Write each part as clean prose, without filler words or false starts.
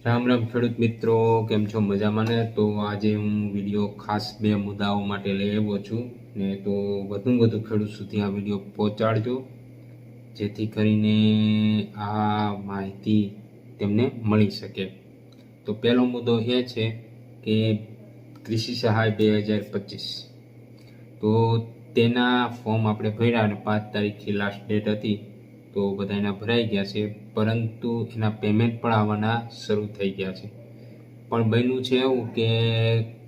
રામ રામ ખેડૂત મિત્રો, કેમ છો? મજામાં ને? તો આજે હું વિડીયો ખાસ બે મુદ્દાઓ માટે લઈ આવ્યો છું ને તો વધુ ખેડૂત સુધી આ વિડીયો પહોંચાડજો, જેથી કરીને આ માહિતી તેમને મળી શકે. તો પહેલો મુદ્દો એ છે કે કૃષિ સહાય 2025, તો તેના ફોર્મ આપણે ભર્યા અને 5 તારીખથી લાસ્ટ ડેટ હતી. તો બધા એના ભરાઈ ગયા છે, પરંતુ એના પેમેન્ટ પણ આવવાના શરૂ થઈ ગયા છે. પણ બન્યું છે એવું કે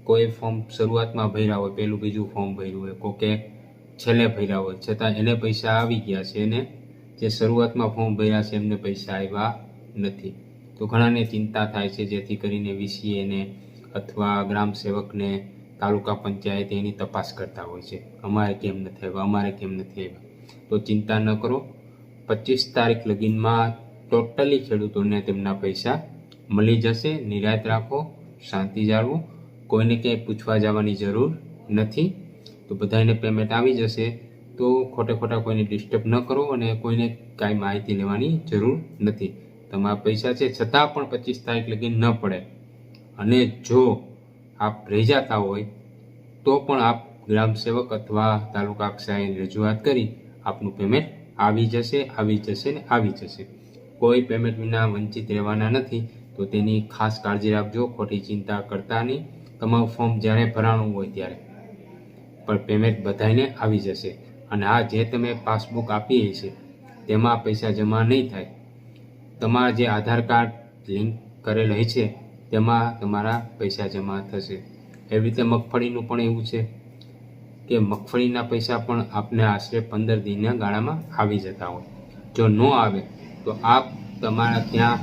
કોઈ ફોર્મ શરૂઆતમાં ભર્યા હોય, પહેલું બીજું ફોર્મ ભર્યું હોય, કોકે છેલ્લે ભર્યા હોય, છતાં એને પૈસા આવી ગયા છે અને જે શરૂઆતમાં ફોર્મ ભર્યા છે એમને પૈસા આવ્યા નથી. તો ઘણાને ચિંતા થાય છે, જેથી કરીને વીસીએને અથવા ગ્રામ સેવકને, તાલુકા પંચાયત એની તપાસ કરતા હોય છે, અમારે કેમ નથી આવ્યા, અમારે કેમ નથી આવ્યા. તો ચિંતા ન કરો, 25 તારીખ લગીનમાં ટોટલી ખેડૂતોને તેમના પૈસા મળી જશે. નિરાત રાખો, શાંતિ જાળવો, કોઈને ક્યાંય પૂછવા જવાની જરૂર નથી. તો બધાને પેમેન્ટ આવી જશે. તો ખોટા કોઈને ડિસ્ટર્બ ન કરો અને કોઈને કાંઈ માહિતી લેવાની જરૂર નથી. તમારા પૈસા છે, છતાં પણ 25 તારીખ લગીન ન પડે અને જો આપ રહી જતા હોય તો પણ આપ ગ્રામ સેવક અથવા તાલુકા કક્ષાએ રજૂઆત કરી આપનું પેમેન્ટ આવી જશે ને આવી જશે. કોઈ પેમેન્ટ વિના વંચિત રહેવાના નથી. તો તેની ખાસ કાળજી રાખજો, ખોટી ચિંતા કરતા નહીં. તમારું ફોર્મ જ્યારે ભરાણું હોય ત્યારે પણ પેમેન્ટ બધાને આવી જશે. અને આ જે તમે પાસબુક આપી છે તેમાં પૈસા જમા નહીં થાય. તમારા જે આધાર કાર્ડ લિંક કરેલ હોય છે તેમાં તમારા પૈસા જમા થશે. એવી રીતે મગફળીનું પણ એવું છે કે મગફળીના પૈસા પણ આપને આશરે 15 દિનના ગાળામાં આવી જતા હોય. જો ન આવે તો આપ તમારા ત્યાં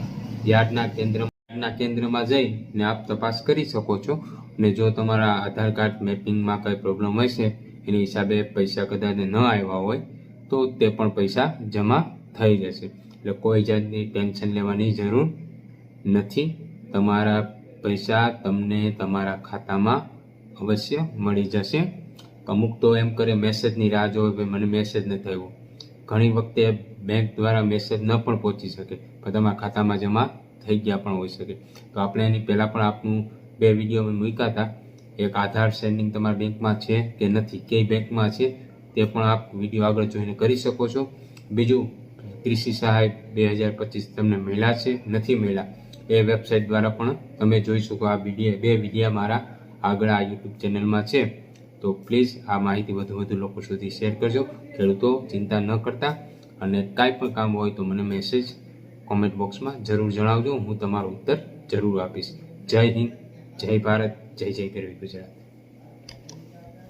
યાર્ડના કેન્દ્રમાં જઈને આપ તપાસ કરી શકો છો. અને જો તમારા આધાર કાર્ડ મેપિંગમાં કંઈ પ્રોબ્લેમ હશે, એની હિસાબે પૈસા કદાચ ન આવ્યા હોય તો તે પણ પૈસા જમા થઈ જશે. એટલે કોઈ જાતની ટેન્શન લેવાની જરૂર નથી. તમારા પૈસા તમને તમારા ખાતામાં અવશ્ય મળી જશે. અમુક તો એમ કરે મેસેજની રાહ જોવે, ભાઈ મને મેસેજ નથી આવ્યો. ઘણી વખતે બેંક દ્વારા મેસેજ ન પણ પહોંચી શકે, પણ તમારા ખાતામાં જમા થઈ ગયા પણ હોઈ શકે. તો આપણે એની પહેલાં પણ આપનું 2 વિડીયો મૂક્યા હતા. એક આધાર સેન્ડિંગ તમારા બેંકમાં છે કે નથી, કઈ બેંકમાં છે તે પણ આપ વિડીયો આગળ જોઈને કરી શકો છો. બીજું, કૃષિ સહાય 2025 તમને મળ્યા છે નથી મળ્યા, એ વેબસાઇટ દ્વારા પણ તમે જોઈ શકો. આ 2 વિડીયો મારા આગળ આ યુટ્યુબ ચેનલમાં છે. તો પ્લીઝ આ માહિતી વધુ લોકો સુધી શેર કરજો. ખેડૂતો ચિંતા ન કરતા, અને કાંઈ પણ કામ હોય તો મને મેસેજ કોમેન્ટ બોક્સમાં જરૂર જણાવજો. હું તમારો ઉત્તર જરૂર આપીશ. જય હિન્દ, જય ભારત, જય ગરવી ગુજરાત.